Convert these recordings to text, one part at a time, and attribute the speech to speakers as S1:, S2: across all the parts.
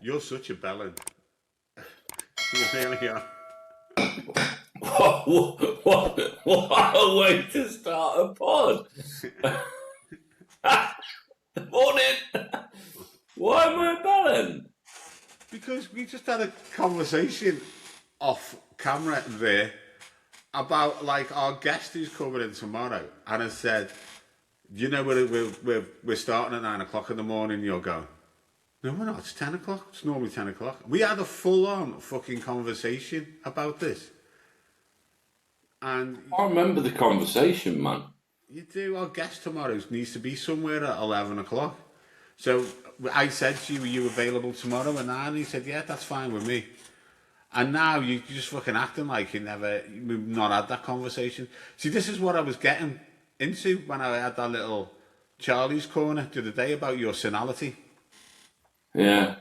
S1: You're such a bellend. You really are.
S2: What a way to start a pod. Morning. Why am I a bellend?
S1: Because we just had a conversation off camera there about like our guest who's coming in tomorrow, and I said, you know, we're starting at 9 o'clock in the morning. You're going, no, we're not. It's 10 o'clock. It's normally 10 o'clock. We had a full-on fucking conversation about this. And
S2: I remember the conversation, man.
S1: you do. Our guest tomorrow needs to be somewhere at 11 o'clock. So I said to you, are you available tomorrow at 9? And he said, yeah, that's fine with me. And now you're just fucking acting like we've not had that conversation. See, this is what I was getting into when I had that little Charlie's Corner the other day about your senility.
S2: Yeah.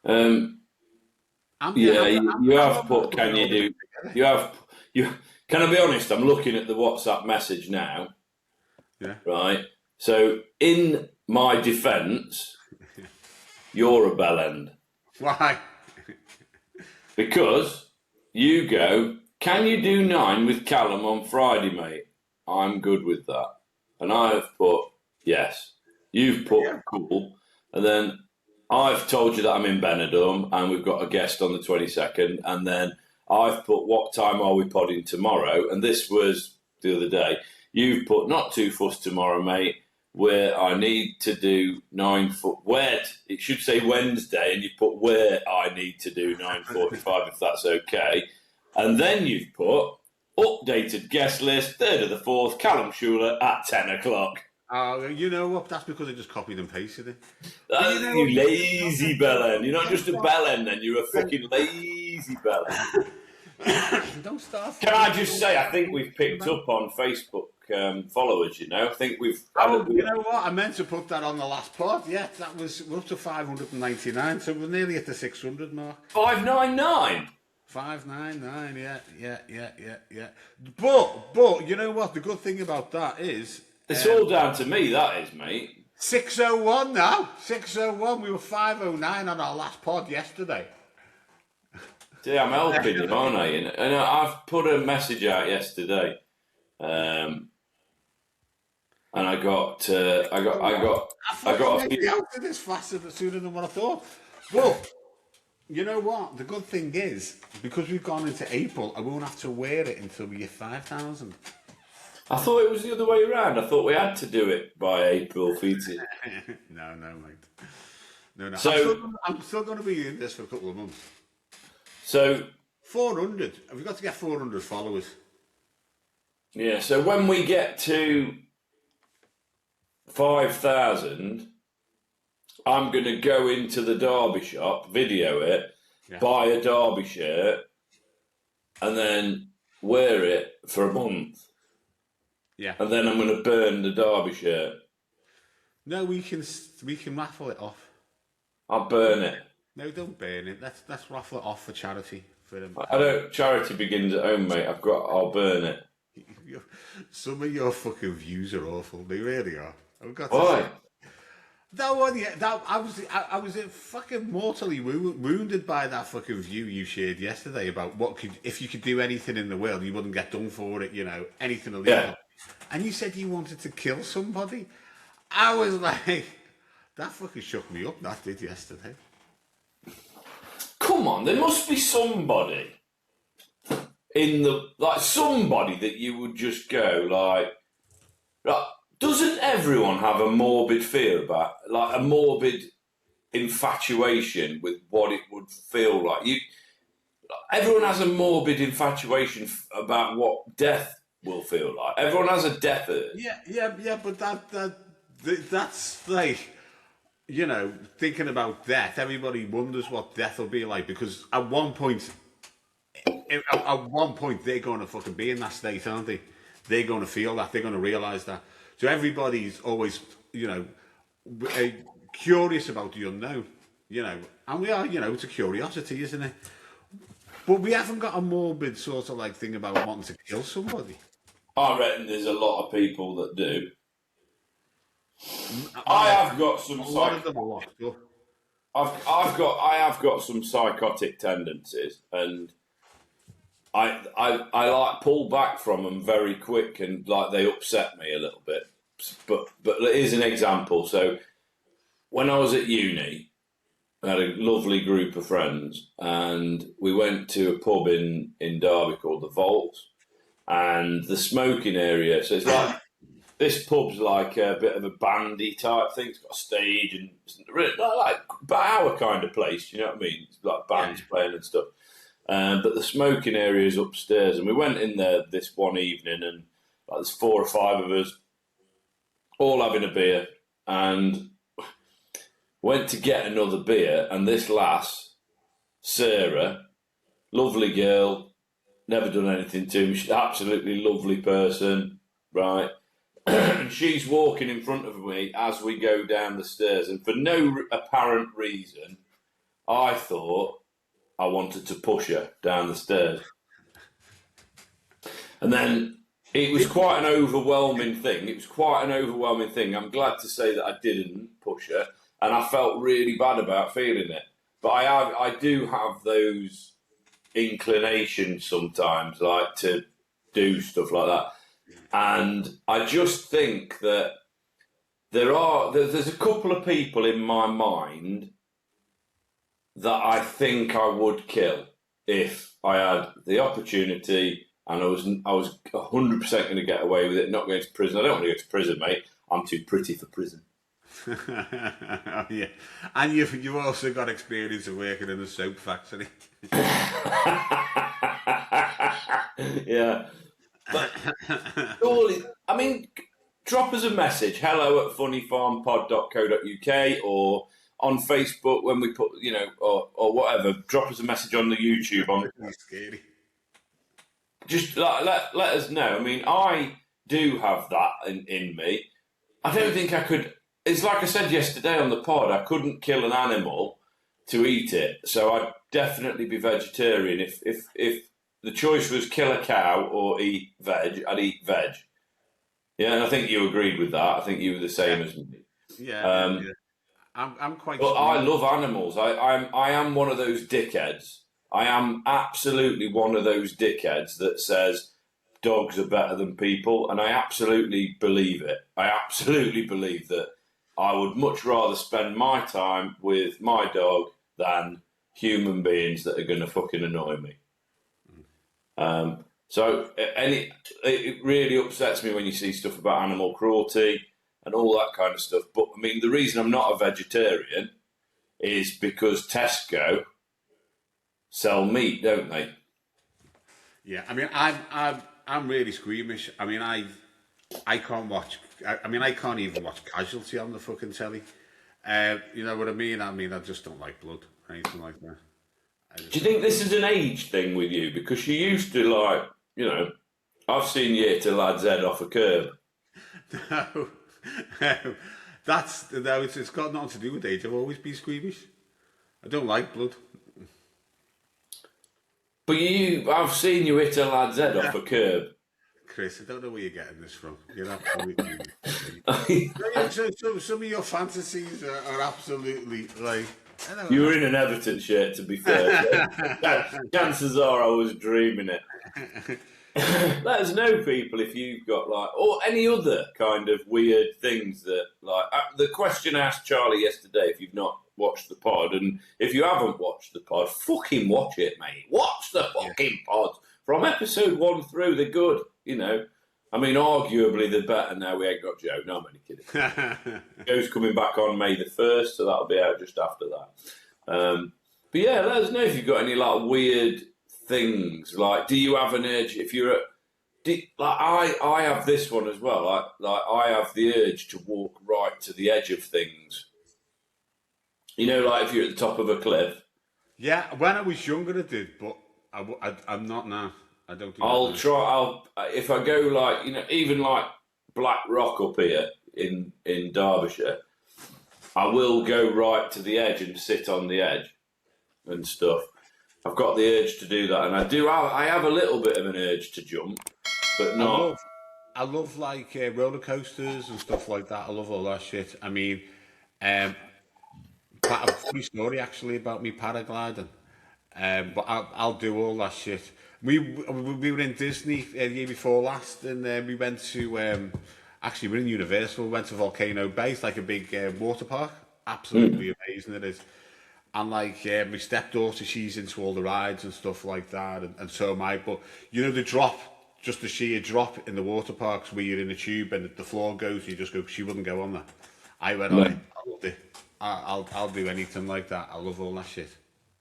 S2: You have put, can I be honest, I'm looking at the WhatsApp message now.
S1: Yeah.
S2: Right. So in my defence, you're a bellend.
S1: Why?
S2: Because you go, can you do 9 with Callum on Friday, mate? I'm good with that. And I have put, yes. You've put, cool. And then I've told you that I'm in Benidorm and we've got a guest on the 22nd. And then I've put, what time are we podding tomorrow? And this was the other day. You've put, not too fussed tomorrow, mate, where I need to do 9 foot. Where it should say Wednesday, and you put where I need to do 9:45 if that's okay. And then you've put updated guest list, 3rd of the 4th, Callum Schuler at 10 o'clock.
S1: Oh, you know what? That's because I just copied and pasted it.
S2: You lazy bellend. You're not just a bellend, then you're a fucking lazy bellend.
S1: Don't start.
S2: Can I just say, I think we've picked up on Facebook followers, you know. I think we've...
S1: you know what? I meant to put that on the last pod. Yeah, we're up to 599, so we're nearly at the 600 mark.
S2: 599?
S1: 599, yeah. But, you know what? The good thing about that is...
S2: It's all down to me, that is, mate.
S1: 601 now. 601. We were 509 on our last pod yesterday.
S2: See, I'm helping you, aren't I? And I've put a message out yesterday, and I got a few...
S1: out of this sooner than what I thought. But you know what? The good thing is, because we've gone into April, I won't have to wear it until we get 5,000.
S2: I thought it was the other way around. I thought we had to do it by April, Feety.
S1: No, mate. No.
S2: So
S1: I'm still going to be in this for a couple of months.
S2: So
S1: 400. Have we got to get 400 followers?
S2: Yeah. So when we get to 5,000, I'm going to go into the Derby shop, video it, buy a Derby shirt, and then wear it for a month.
S1: Yeah.
S2: And then I'm going to burn the Derby shirt.
S1: No, we can raffle it off.
S2: I'll burn it.
S1: No, don't burn it. Let's raffle it off for charity. For them.
S2: I don't. Charity begins at home, mate. I'll burn it.
S1: Some of your fucking views are awful. They really are. I've got
S2: Why?
S1: That one, yeah. I was fucking mortally wounded by that fucking view you shared yesterday about if you could do anything in the world, you wouldn't get done for it. You know, anything illegal. Yeah. And you said you wanted to kill somebody. I was like, that fucking shook me up. That did yesterday.
S2: Come on, there must be somebody somebody that you would just go like, doesn't everyone have a morbid fear about, like a morbid infatuation with what it would feel like? Everyone has a morbid infatuation about what death will feel like. Everyone has a death urge.
S1: Yeah, but that's like, you know, thinking about death. Everybody wonders what death will be like, because at one point they're going to fucking be in that state, aren't they? They're going to feel that. They're going to realise that. So everybody's always, you know, curious about the unknown, you know, and we are, you know, it's a curiosity, isn't it? But we haven't got a morbid sort of like thing about wanting to kill somebody.
S2: I reckon there's a lot of people that do. I have got some.
S1: A lot of them are locked up.
S2: I have got some psychotic tendencies, and I like pull back from them very quick, and like they upset me a little bit. But here's an example. So when I was at uni, I had a lovely group of friends, and we went to a pub in Derby called the Vaults, and the smoking area. So it's like this pub's like a bit of a bandy type thing. It's got a stage and really like our kind of place. You know what I mean? It's like bands playing and stuff. But the smoking area is upstairs, and we went in there this one evening, and like, there's 4 or 5 of us all having a beer, and went to get another beer, and this lass, Sarah, lovely girl, never done anything to me, she's an absolutely lovely person, right? And she's walking in front of me as we go down the stairs, and for no apparent reason, I thought I wanted to push her down the stairs. And then it was quite an overwhelming thing. I'm glad to say that I didn't push her, and I felt really bad about feeling it. But I do have those inclinations sometimes, like to do stuff like that. And I just think that there's a couple of people in my mind that I think I would kill if I had the opportunity and I was 100% going to get away with it, not going to prison. I don't want to go to prison, mate. I'm too pretty for prison.
S1: Oh, yeah, and you've also got experience of working in a soap factory.
S2: Yeah, but surely, I mean, drop us a message. hello@funnyfarmpod.co.uk or on Facebook when we put, or whatever. Drop us a message on the YouTube on.
S1: Scary.
S2: Just let us know. I mean, I do have that in me. I don't think I could. It's like I said yesterday on the pod, I couldn't kill an animal to eat it, so I'd definitely be vegetarian. If the choice was kill a cow or eat veg, I'd eat veg. Yeah, and I think you agreed with that. I think you were the same as me.
S1: Yeah, I'm quite.
S2: But I love animals. I am one of those dickheads. I am absolutely one of those dickheads that says dogs are better than people, and I absolutely believe it. I absolutely believe that I would much rather spend my time with my dog than human beings that are going to fucking annoy me. So it really upsets me when you see stuff about animal cruelty and all that kind of stuff. But I mean, the reason I'm not a vegetarian is because Tesco sell meat, don't they?
S1: Yeah, I mean, I'm really squeamish. I mean, I can't watch. I mean, I can't even watch Casualty on the fucking telly. You know what I mean? I mean, I just don't like blood or anything like that.
S2: Do you think this is an age thing with you? Because you used to I've seen you hit a lad's head off a curb.
S1: No, it's got nothing to do with age. I've always been squeamish. I don't like blood.
S2: But I've seen you hit a lad's head off a curb.
S1: Chris, I don't know where you're getting this from. You're absolutely. Some of your fantasies are absolutely like.
S2: You were in an Everton shirt, to be fair. Chances are I was dreaming it. Let us know, people, if you've got or any other kind of weird things that the question I asked Charlie yesterday, if you've not watched the pod, and if you haven't watched the pod, fucking watch it, mate. Watch the fucking pod from episode 1 through. They're good, I mean, arguably they're better now. We ain't got Joe. No, I'm only kidding. Joe's coming back on May the 1st, so that'll be out just after that. But yeah, let us know if you've got any weird things. Do you have an urge if you're I have this one as well. I have the urge to walk right to the edge of things. If you're at the top of a cliff.
S1: Yeah, when I was younger I did, but I'm not now. I don't do
S2: I'll try. If I go even Black Rock up here in Derbyshire, I will go right to the edge and sit on the edge and stuff. I've got the urge to do that, and I have a little bit of an urge to jump, but not.
S1: I love like roller coasters and stuff like that. I love all that shit. I mean, um, a funny story actually about me paragliding. But I'll do all that shit. We were in Disney the year before last, and we went to actually we're in Universal. We went to Volcano Bay, it's like a big water park. Absolutely amazing it is. And like my stepdaughter, she's into all the rides and stuff like that, and so am I. But you know the drop, just the sheer drop in the water parks where you're in a tube and the floor goes, you just go. She wouldn't go on that. I went on
S2: No.
S1: it. I loved it. I'll do anything like that. I love all that shit.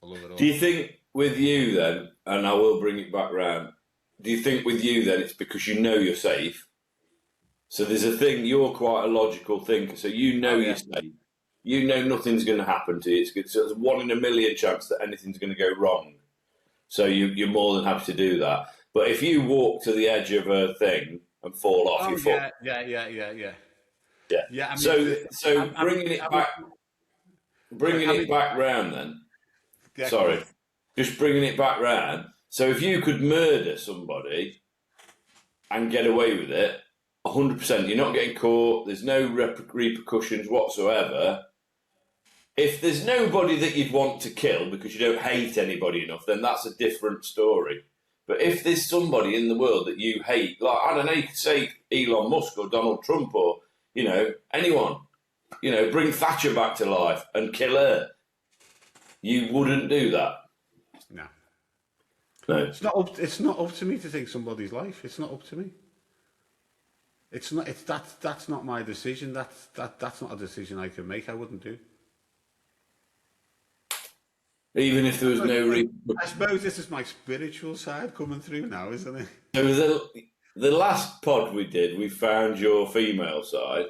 S1: I love it
S2: Do
S1: all.
S2: you think with you then, and I will bring it back round, do you think with you then it's because you know you're safe? So there's a thing, you're quite a logical thinker, so you know
S1: Oh
S2: you're
S1: yeah.
S2: safe. You know nothing's going to happen to you. It's good. So there's 1 in a million chance that anything's going to go wrong. So you're more than happy to do that. But if you walk to the edge of a thing and fall off,
S1: Oh
S2: you fall.
S1: yeah.
S2: Yeah.
S1: Yeah, I mean,
S2: So bringing
S1: I
S2: it
S1: mean,
S2: back round then.
S1: yeah, go on.
S2: Sorry, just bringing it back round. So if you could murder somebody and get away with it, 100%, you're not getting caught. There's no repercussions whatsoever. If there's nobody that you'd want to kill because you don't hate anybody enough, then that's a different story. But if there's somebody in the world that you hate, like, I don't know, you could say Elon Musk or Donald Trump or, anyone, bring Thatcher back to life and kill her. You wouldn't do that.
S1: No,
S2: No.
S1: it's not up. It's not up to me to take somebody's life. It's not up to me. It's not. It's that's not my decision. That's not a decision I can make. I wouldn't do.
S2: Even if there was no
S1: I suppose this is my spiritual side coming through now, isn't it?
S2: So the last pod we did, we found your female side.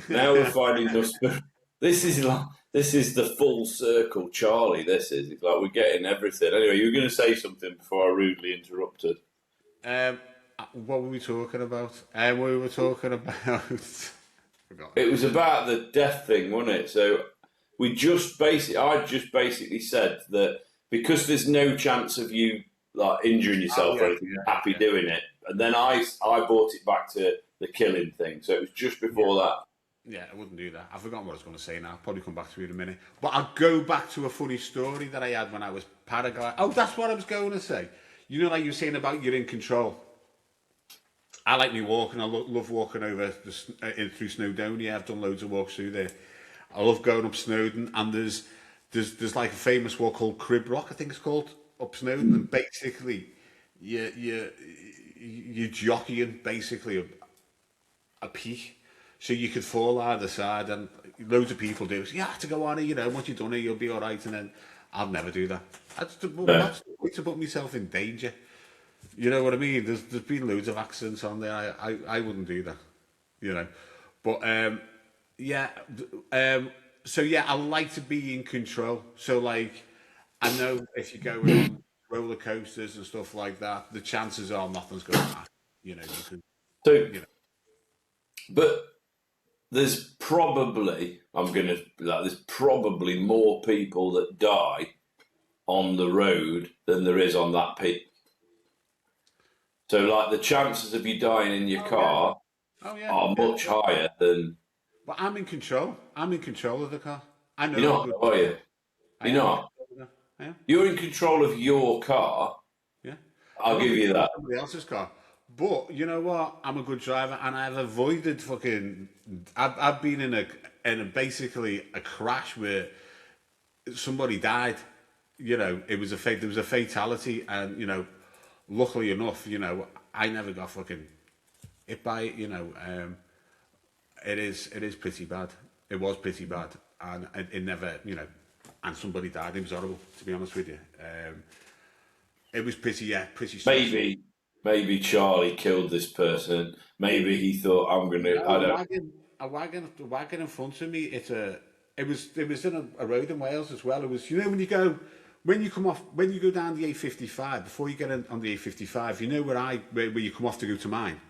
S2: Now we're finding your spirit. This is the full circle, Charlie. This is it's like we're getting everything. Anyway, you were going to say something before I rudely interrupted.
S1: What were we talking about? We were talking about. Forgot.
S2: It was about the death thing, wasn't it? So I just basically said that because there's no chance of you like injuring yourself or anything, you're happy doing it. And then I brought it back to the killing thing. So it was just before that.
S1: Yeah, I wouldn't do that. I've forgotten what I was going to say now. I'll probably come back to it in a minute. But I'll go back to a funny story that I had when I was paragliding. Oh, that's what I was going to say. You know, like you were saying about you're in control. I like me walking. I love walking over through Snowdonia. I've done loads of walks through there. I love going up Snowdon, and there's like a famous walk called Crib Rock, I think it's called, up Snowdon, and basically you're jockeying basically a peak, so you could fall either side, and loads of people do. So you have to go on it, once you've done it, you'll be all right, and then I'll never do that. That's to put myself in danger. You know what I mean? There's been loads of accidents on there. I wouldn't do that, But so yeah, I like to be in control. So like, I know if you're going on roller coasters and stuff like that, the chances are nothing's going to happen. You can.
S2: So, but there's probably there's probably more people that die on the road than there is on that peak. So, like, the chances of you dying in your car are much higher than.
S1: But I'm in control. I'm in control of the car. I know.
S2: You're not, are you? You're not. You're in control of your car.
S1: Yeah.
S2: I'll give you that.
S1: Somebody else's car. But you know what? I'm a good driver, and I've avoided fucking. I've been in a basically a crash where somebody died. It was there was a fatality, and luckily enough, I never got fucking hit by it. It is pretty bad. It was pretty bad, and it never, and somebody died. It was horrible, to be honest with you. It was pretty stressful.
S2: Maybe Charlie killed this person. Maybe he thought I'm gonna.
S1: No, a wagon in front of me. It was in a road in Wales as well. It was when you go down the A55 before you get on the A55. Where you come off to go to mine.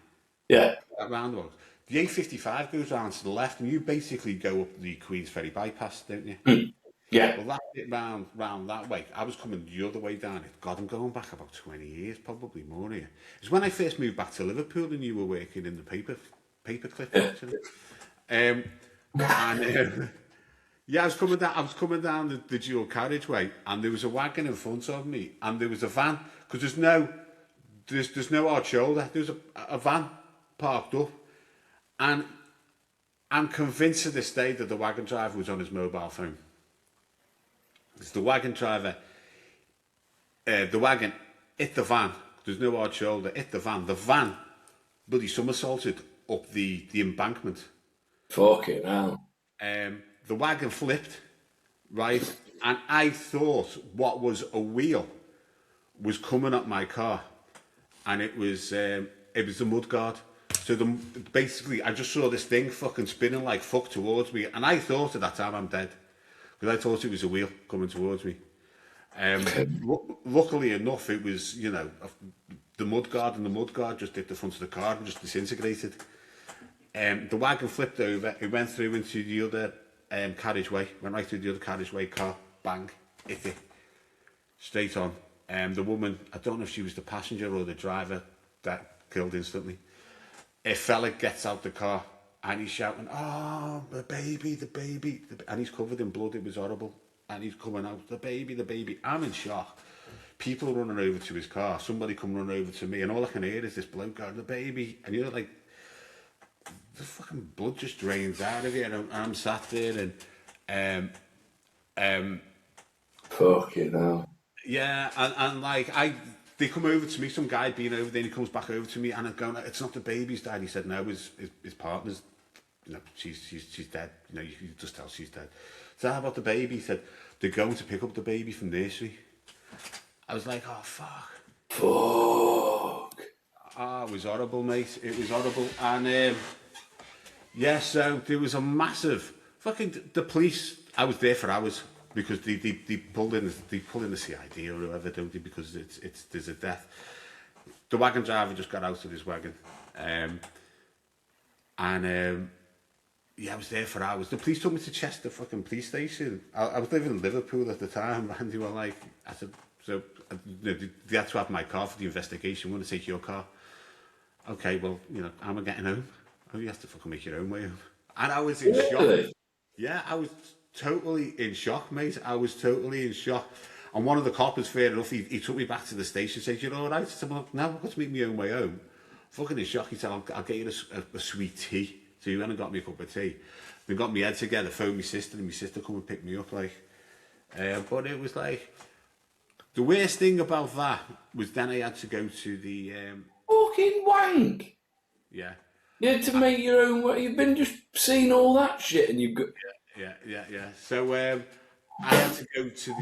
S2: Yeah.
S1: That roundabout. The A55 goes round to the left, and you basically go up the Queens Ferry bypass, don't you?
S2: Yeah.
S1: Well, that bit round that way, I was coming the other way down it. God, I'm going back about 20 years, probably more here. It's when I first moved back to Liverpool and you were working in the paperclip
S2: Yeah.
S1: factory. Um, and yeah, I was coming down the dual carriageway, and there was a wagon in front of me, and there was a van because there's no hard shoulder. There's a van parked up, and I'm convinced to this day that the wagon driver was on his mobile phone. Because the wagon hit the van. There's no hard shoulder. Hit the van. The van bloody somersaulted up the embankment.
S2: Fucking hell.
S1: The wagon flipped, right, and I thought what was a wheel was coming up my car, and it was the mudguard. So basically, I just saw this thing fucking spinning like fuck towards me, and I thought at that time I'm dead because I thought it was a wheel coming towards me. Luckily enough, it was the mudguard, and the mudguard just hit the front of the car and just disintegrated. The wagon flipped over. It went through into the other carriageway. Went right through the other carriageway. Car bang, hit it straight on. The woman, I don't know if she was the passenger or the driver, that killed instantly. A fella gets out the car and he's shouting, "Oh, the baby, the baby!" And he's covered in blood. It was horrible. And he's coming out, "The baby, the baby." I'm in shock. People running over to his car. Somebody come running over to me, and all I can hear is this bloke going, "The baby," and you're like, the fucking blood just drains out of you, and I'm sat there, and
S2: Fucking hell.
S1: yeah, and like they come over to me, some guy being over there, and he comes back over to me, and I'm going, "It's not the baby's dad." He said, "No, his partner's, she's dead. You can just tell she's dead." So how about the baby? He said, "They're going to pick up the baby from nursery." I was like, "Oh fuck."
S2: Fuck.
S1: It was horrible, mate. It was horrible, and yeah, so there was a massive fucking the police. I was there for hours because they pulled in the CID or whoever, don't they? Because there's a death. The wagon driver just got out of his wagon, and yeah, I was there for hours. The police took me to Chester fucking police station. I was living in Liverpool at the time, and they were like, I said, so they had to have my car for the investigation. We want to take your car. Okay, well, how am I getting home? Oh, you have to fucking make your own way home. And I was in shock. Yeah, I was totally in shock, mate. I was totally in shock. And one of the coppers, fair enough, he took me back to the station and said, "You're all right?" I said, "Well, no, I've got to make my own way home." Fucking in shock. He said, I'll get you a sweet tea. So he went and got me a cup of tea. We got my head together, phoned my sister, and my sister come and pick me up, like. But it was like, the worst thing about that was then I had to go to the...
S2: Fucking wank.
S1: Yeah.
S2: You had to make your own way. You've been just seeing all that shit, and you've got.
S1: Yeah. So I had to go to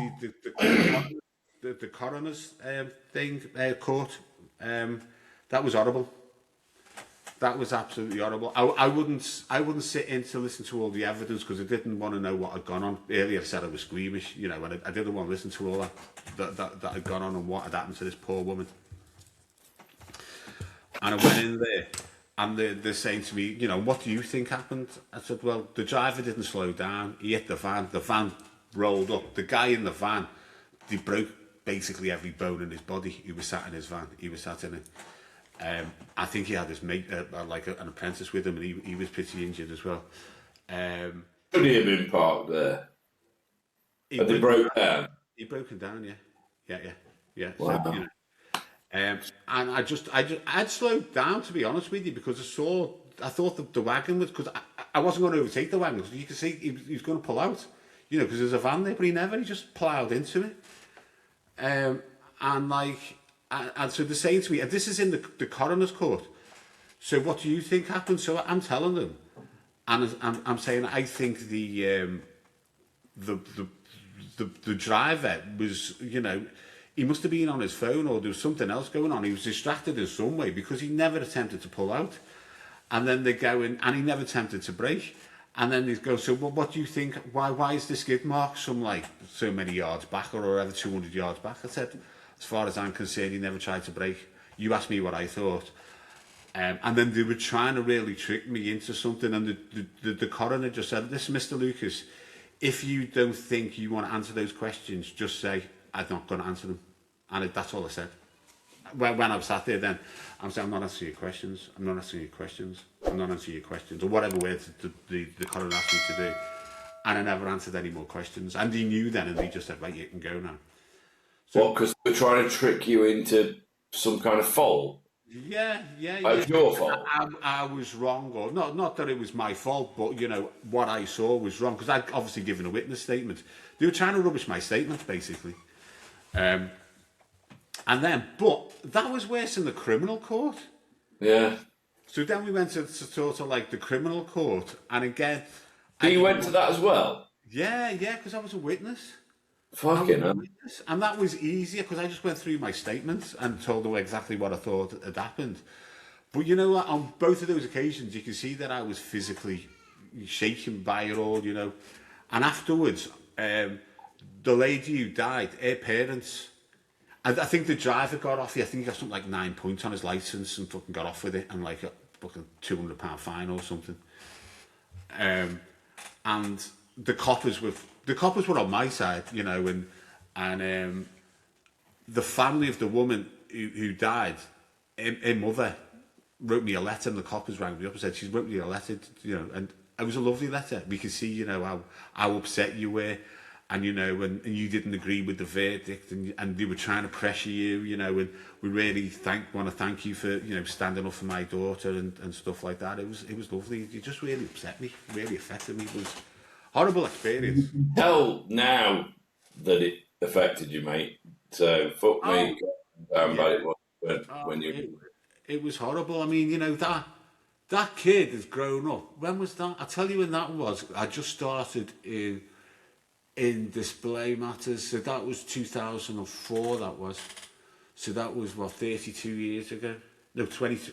S1: the coroner's court. That was horrible. That was absolutely horrible. I wouldn't sit in to listen to all the evidence because I didn't want to know what had gone on. Earlier I said I was squeamish, and I didn't want to listen to all that had gone on and what had happened to this poor woman. And I went in there, and they're saying to me, "What do you think happened?" I said, "Well, the driver didn't slow down. He hit the van. The van rolled up. The guy in the van, they broke basically every bone in his body. He was sat in his van. He was sat in it. I think he had his mate, like an apprentice with him, and he was pretty injured as well.
S2: Could he have been parked there? Had they broke down?
S1: He broken down, yeah.
S2: Wow.
S1: So, and I'd slowed down, to be honest with you, because I thought that the wagon was, because I wasn't going to overtake the wagon, because you could see he was going to pull out, because there's a van there, but he just ploughed into it. And so they're saying to me, and this is in the coroner's court, so what do you think happened? So I'm telling them, and I'm saying, I think the driver was, he must have been on his phone, or there was something else going on. He was distracted in some way because he never attempted to pull out. And then they go in, and he never attempted to brake. And then they go, "So what do you think? Why is the skid mark so many yards back, or over 200 yards back?" I said, "As far as I'm concerned, he never tried to brake. You asked me what I thought." And then they were trying to really trick me into something. And the coroner just said, "Listen, Mr. Lucas, if you don't think you want to answer those questions, just say, I'm not going to answer them. And that's all I said. When I was sat there then, I'm saying, I'm not answering your questions. I'm not answering your questions. I'm not answering your questions. Or whatever words the coroner asked me to do. And I never answered any more questions. And he knew then, and he just said, right, you can go now.
S2: So, what, because they're trying to trick you into some kind of fault?
S1: Yeah.
S2: It's your fault.
S1: I was wrong, or not that it was my fault, but you know what I saw was wrong because I'd obviously given a witness statement. They were trying to rubbish my statement, basically. And then, but that was worse than the criminal court.
S2: Yeah.
S1: So then we went to sort of like the criminal court, and again.
S2: So you went to that as well?
S1: Yeah, because I was a witness.
S2: Fucking hell.
S1: And that was easier because I just went through my statements and told them exactly what I thought had happened. But you know what? On both of those occasions, you can see that I was physically shaken by it all, you know. And afterwards, the lady who died, her parents, I think the driver got off. I think he got something like 9 points on his license and fucking got off with it, and like a fucking £200 fine or something. And the coppers were on my side, you know, and the family of the woman who died, her mother wrote me a letter, and the coppers rang me up and said she wrote me a letter, you know, and it was a lovely letter. We could see, you know, how upset you were, and you know, and you didn't agree with the verdict, and they were trying to pressure you, you know, and we really want to thank you for, you know, standing up for my daughter and stuff like that. It was lovely. It just really upset me, really affected me. It was a horrible experience.
S2: Tell now that it affected you, mate. So fuck me, bad it was when you.
S1: It was horrible. I mean, you know, that kid has grown up. When was that? I'll tell you when that was. I just started in display matters, so that was 2004. That was. So that was what, 32 years ago? No, 22.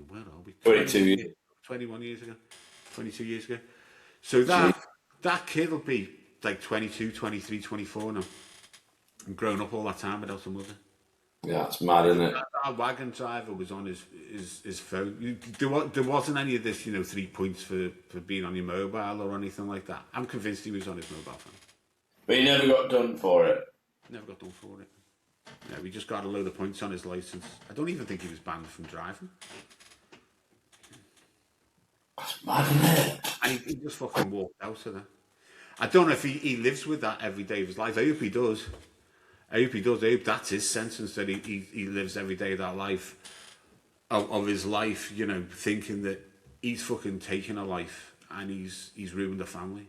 S1: Where are we?
S2: 22 years.
S1: 21 years ago. 22 years ago. So that kid will be like 22, 23, 24 now, and grown up all that time without a mother.
S2: Yeah, it's mad, isn't it?
S1: That wagon driver was on his phone. There wasn't any of this, you know, 3 points for being on your mobile or anything like that. I'm convinced he was on his mobile phone.
S2: But he never got done for it.
S1: Never got done for it. No, he just got a load of points on his licence. I don't even think he was banned from driving.
S2: That's mad, isn't it?
S1: And he just fucking walked out of that. I don't know if he lives with that every day of his life. I hope he does. I hope that's his sentence, that he lives every day of that life, of his life, you know, thinking that he's fucking taken a life and he's ruined a family.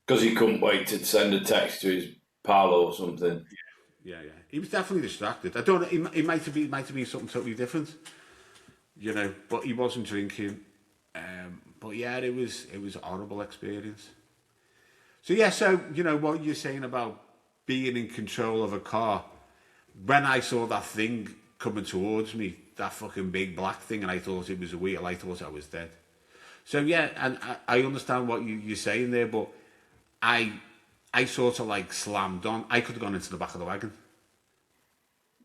S2: Because he couldn't wait to send a text to his pal or something.
S1: Yeah. He was definitely distracted. I don't know, it might have been something totally different, you know, but he wasn't drinking. But yeah, it was a horrible experience. So yeah, so, you know, what you're saying about being in control of a car, when I saw that thing coming towards me, that fucking big black thing, and I thought it was a wheel, I thought I was dead. So yeah, and I understand what you're saying there, but I sort of like slammed on. I could have gone into the back of the wagon.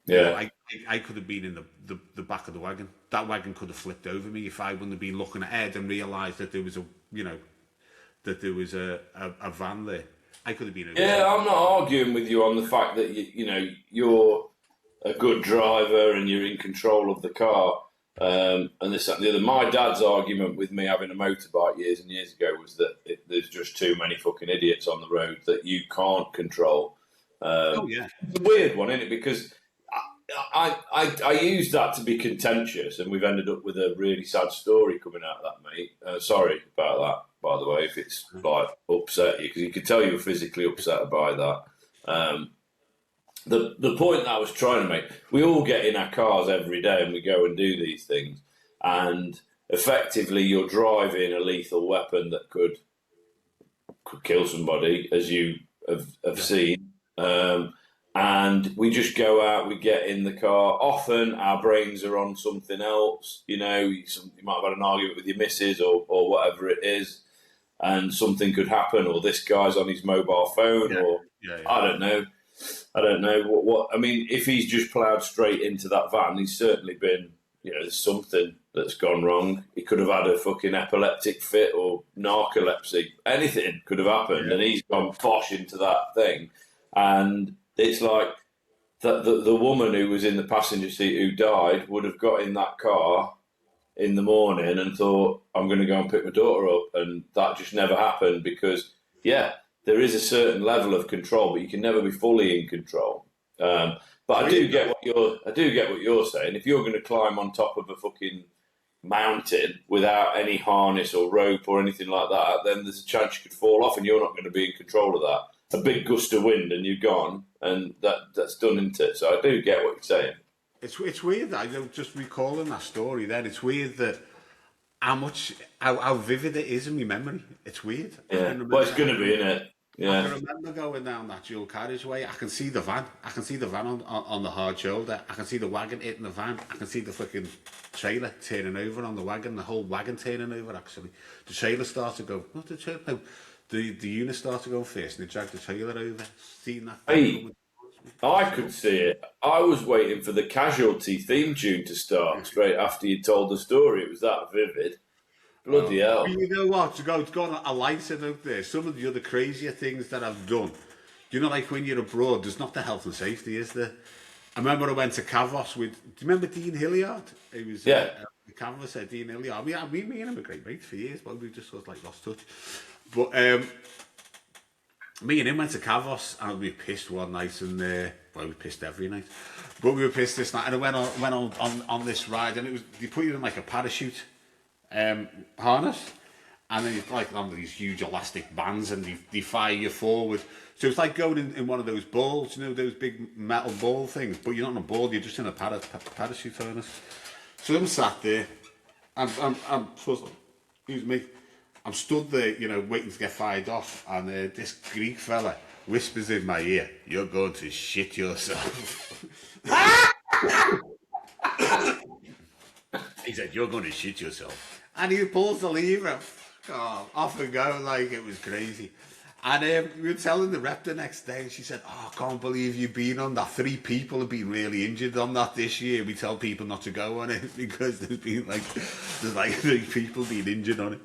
S2: Yeah.
S1: You know, I could have been in the back of the wagon. That wagon could have flipped over me if I wouldn't have been looking ahead and realised that there was a van there. I could have been.
S2: Yeah, I'm not arguing with you on the fact that you know you're a good driver and you're in control of the car. And this and the other. My dad's argument with me having a motorbike years and years ago was that there's just too many fucking idiots on the road that you can't control. It's a weird one, isn't it? Because I use that to be contentious, and we've ended up with a really sad story coming out of that, mate. Sorry about that, by the way, if it's like upset you, because you could tell you were physically upset by that. The point that I was trying to make, we all get in our cars every day and we go and do these things, and effectively you're driving a lethal weapon that could kill somebody, as you have seen. And we just go out, we get in the car. Often our brains are on something else. You know, you might have had an argument with your missus or whatever it is, and something could happen, or this guy's on his mobile phone, I don't know. What I mean, if he's just ploughed straight into that van, he's certainly been, you know, there's something that's gone wrong. He could have had a fucking epileptic fit or narcolepsy. Anything could have happened, and he's gone posh into that thing. And it's like the woman who was in the passenger seat who died would have got in that car in the morning and thought, I'm going to go and pick my daughter up. And that just never happened because, there is a certain level of control, but you can never be fully in control. But I do get what you're saying. If you're going to climb on top of a fucking mountain without any harness or rope or anything like that, then there's a chance you could fall off and you're not going to be in control of that. A big gust of wind and you're gone, and that's done, isn't it? So I do get what you're saying.
S1: It's weird. I know, just recalling that story there. It's weird that how vivid it is in my memory. It's weird.
S2: Yeah. Well, it's going to be, isn't it? Yeah.
S1: I can remember going down that dual carriageway. I can see the van. I can see the van on the hard shoulder. I can see the wagon hitting the van. I can see the fucking trailer turning over on the wagon. The whole wagon turning over, actually. The trailer started to go... Not the trailer, no. The unit started to go first and they dragged the trailer over. Seeing that...
S2: Hey, I could see it. I was waiting for the Casualty theme tune to start straight after you told the story. It was that vivid. Bloody hell.
S1: You know what? To go on a lighter note there, some of the other crazier things that I've done, like when you're abroad, there's not the health and safety, is there? I remember I went to Cavos with, do you remember Dean Hilliard? He was, Cavos, Dean Hilliard. Me and him were great mates for years, but we just sort of like lost touch. But me and him went to Cavos and we pissed one night and, we pissed every night. But we were pissed this night and I went on this ride and it was, they put you in like a parachute harness, and then you're like on these huge elastic bands and they fire you forward. So it's like going in one of those balls, those big metal ball things, but you're not on a ball, you're just in a parachute harness. So I'm sat there, I'm excuse me, I'm stood there, waiting to get fired off, and this Greek fella whispers in my ear, "You're going to shit yourself." He said, "You're going to shit yourself." And he pulls the lever. Oh, off and go, like it was crazy. And we were telling the rep the next day, and she said, "Oh, I can't believe you've been on that. 3 people have been really injured on that this year. We tell people not to go on it because there's like 3 people being injured on it."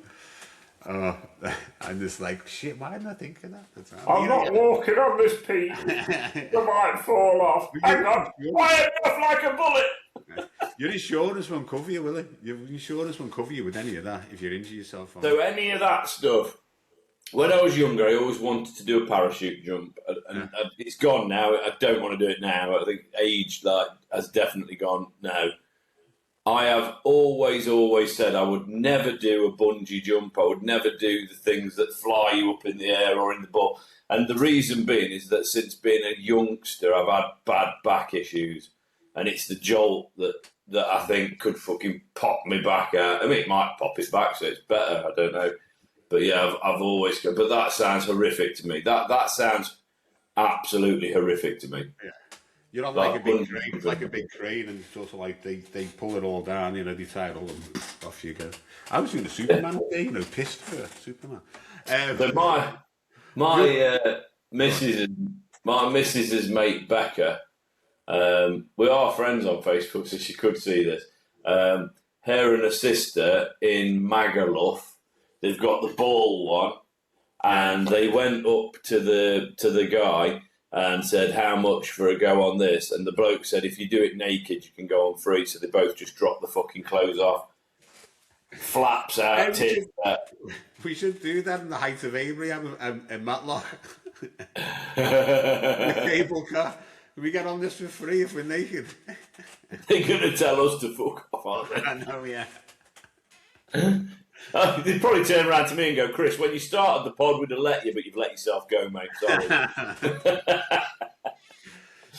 S1: I'm just like, shit, why didn't I think of that?
S2: I'm not walking on this piece. I might fall off. Hang on. Fire off like a bullet.
S1: Your insurance won't cover you, will it? Your insurance won't cover you with any of that if you injure yourself.
S2: So any of that stuff. When I was younger, I always wanted to do a parachute jump, and it's gone now. I don't want to do it now. I think age has definitely gone now. I have always said I would never do a bungee jump. I would never do the things that fly you up in the air or in the ball. And the reason being is that since being a youngster, I've had bad back issues. And it's the jolt that I think could fucking pop me back out. I mean, it might pop it back, so it's better. I don't know. But yeah, I've always... But that sounds horrific to me. That sounds absolutely horrific to me.
S1: Yeah. You're not like a big crane. It's like a big crane, and it's also like they pull it all down, they tie it all, and off you go. I was doing the Superman day, pissed for Superman.
S2: But my missus's mate Becca, we are friends on Facebook, so she could see this. Her and her sister in Magaluf, they've got the ball one, and they went up to the guy and said, "How much for a go on this?" And the bloke said, "If you do it naked, you can go on free." So they both just dropped the fucking clothes off. Flaps out, tits out.
S1: We should do that in the height of Abraham and Matlock. The cable car. We get on this for free if we're naked.
S2: They're going to tell us to fuck off, aren't they?
S1: I know, yeah.
S2: They'd probably turn around to me and go, "Chris, when you started the pod, we'd have let you, but you've let yourself go, mate. Sorry."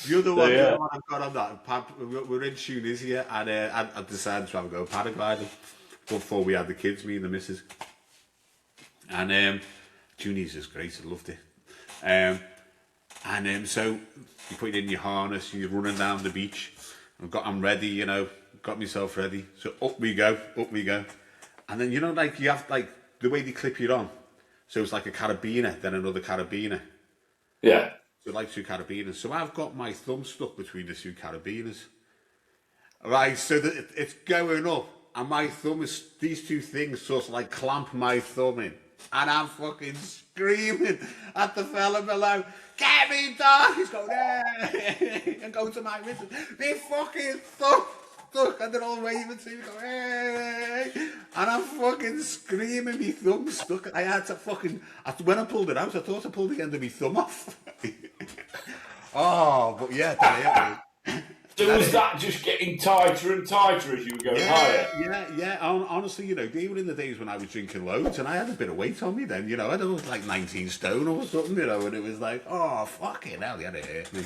S1: The other one I've got on that, we're in Tunisia, and I decided to have a go paragliding before we had the kids, me and the missus. And Tunisia's great, I loved it. So you put it in your harness, and you're running down the beach. I'm ready, got myself ready. So up we go. And then, you have, the way they clip you on. So it's like a carabiner, then another carabiner.
S2: Yeah.
S1: So like 2 carabiners. So I've got my thumb stuck between the 2 carabiners. Right, so that it's going up, and my thumb is, these two things sort of like clamp my thumb in. And I'm fucking screaming at the fella below, get me dog! He's going, hey! And going to my missus, me fucking thumb stuck, and they're all waving to me, going, hey! And I'm fucking screaming, me thumb stuck. I had to fucking, when I pulled it out, I thought I pulled the end of my thumb off. Oh, but yeah,
S2: so was that just getting tighter and tighter as you were going higher?
S1: Yeah. Honestly, you know, they were in the days when I was drinking loads, and I had a bit of weight on me then. You know, I was like 19 stone or something. You know, and it was like, oh fucking hell, yeah, it hurt me.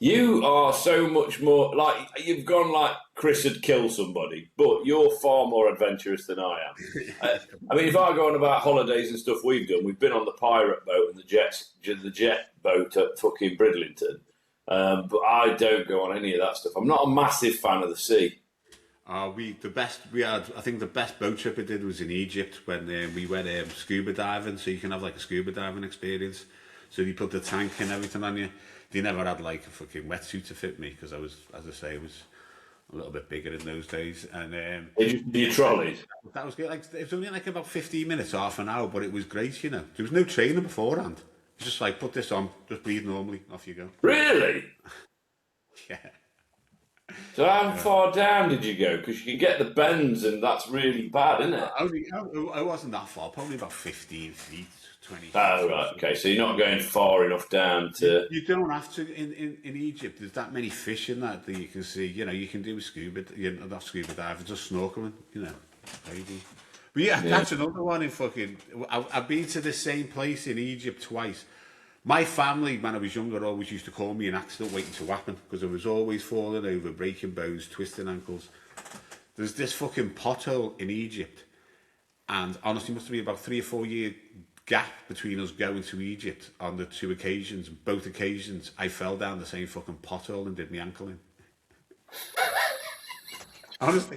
S2: You are so much more like you've gone like Chris had killed somebody, but you're far more adventurous than I am. I mean, if I go on about holidays and stuff we've done, we've been on the pirate boat and the jet boat at fucking Bridlington. But I don't go on any of that stuff. I'm not a massive fan of the sea.
S1: I think the best boat trip we did was in Egypt when we went scuba diving, so you can have like a scuba diving experience. So they put the tank and everything on you. They never had like a fucking wetsuit to fit me because I was, as I say, was a little bit bigger in those days. And
S2: your trolleys?
S1: That was good. Like, it was only like about 15 minutes, half an hour, but it was great, you know. There was no training beforehand. It's just like, put this on, just breathe normally, off you go.
S2: Really?
S1: Yeah.
S2: So how far down did you go? Because you can get the bends and that's really bad, isn't it?
S1: I wasn't that far, probably about 15 feet, 20 feet.
S2: Oh, right, okay. So you're not going far enough down to...
S1: You don't have to, in Egypt, there's that many fish in that you can see, you know, you can do scuba, not scuba diving, just snorkeling, you know, maybe. But yeah, that's another one in fucking... I've been to the same place in Egypt twice. My family, when I was younger, always used to call me an accident waiting to happen because I was always falling over, breaking bones, twisting ankles. There's this fucking pothole in Egypt, and honestly, must have been about 3 or 4 year gap between us going to Egypt on the two occasions. Both occasions, I fell down the same fucking pothole and did my ankle in. Honestly.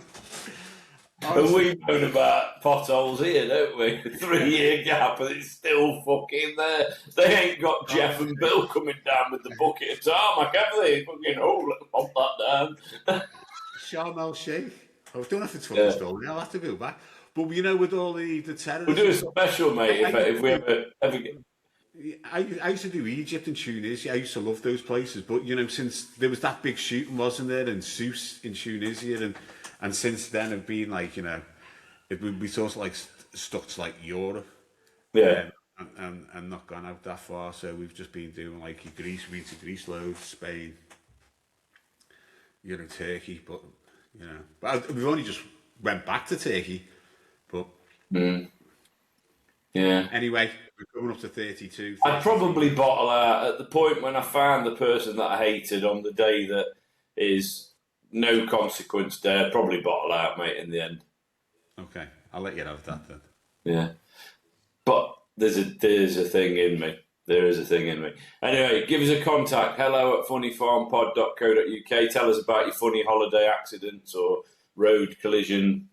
S2: And we moan about potholes here, don't we? 3 year gap and it's still fucking there. They ain't got Jeff and Bill coming down with the bucket of tarmac, have they? Fucking, let's pump that down.
S1: Sharm el Sheikh. I don't know if it's fucking stolen. I'll have to go back. But you know, with all the terrorists...
S2: We'll do a special, mate, if we ever get...
S1: I used to do Egypt and Tunisia. I used to love those places. But, you know, since there was that big shooting, wasn't there, in Sousse in Tunisia, and since then I've been like, you know, we sort of like stuck to like Europe, and not gone out that far. So we've just been doing like Greece, we've been to Greece loads, Spain, you know, Turkey, but you know, we've only just went back to Turkey, but
S2: yeah.
S1: Anyway, we're coming up to 32.
S2: I'd probably bottle out at the point when I found the person that I hated on the day that is no consequence there. Probably bottle out, mate, in the end.
S1: Okay, I'll let you have that then.
S2: Yeah, but there's a thing in me. There is a thing in me. Anyway, give us a contact. hello@funnyfarmpod.co.uk. Tell us about your funny holiday accidents or road collision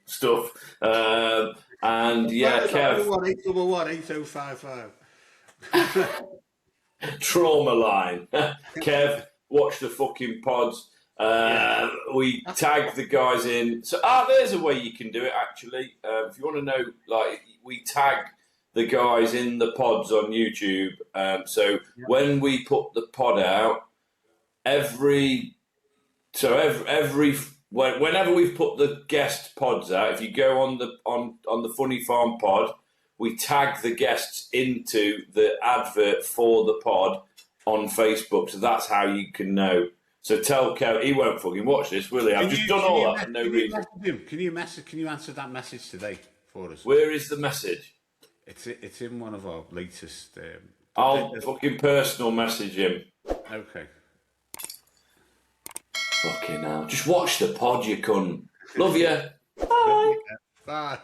S2: stuff. And yeah, Kev.
S1: 811-855.
S2: Trauma line. Kev, watch the fucking pods. We tag the guys in. So, there's a way you can do it, actually. If you want to know, like, we tag the guys in the pods on YouTube. When we put the pod out, whenever we've put the guest pods out, if you go on the Funnyfarm Pod, we tag the guests into the advert for the pod on Facebook. So that's how you can know. So tell Kev, he won't fucking watch this, will he? I've just done all that for no reason.
S1: Can you answer that message today for us?
S2: Where is the message?
S1: It's in one of our latest...
S2: I'll fucking personal message him.
S1: Okay.
S2: Fucking hell. Just watch the pod, you cunt. Love you. Bye.
S1: Bye.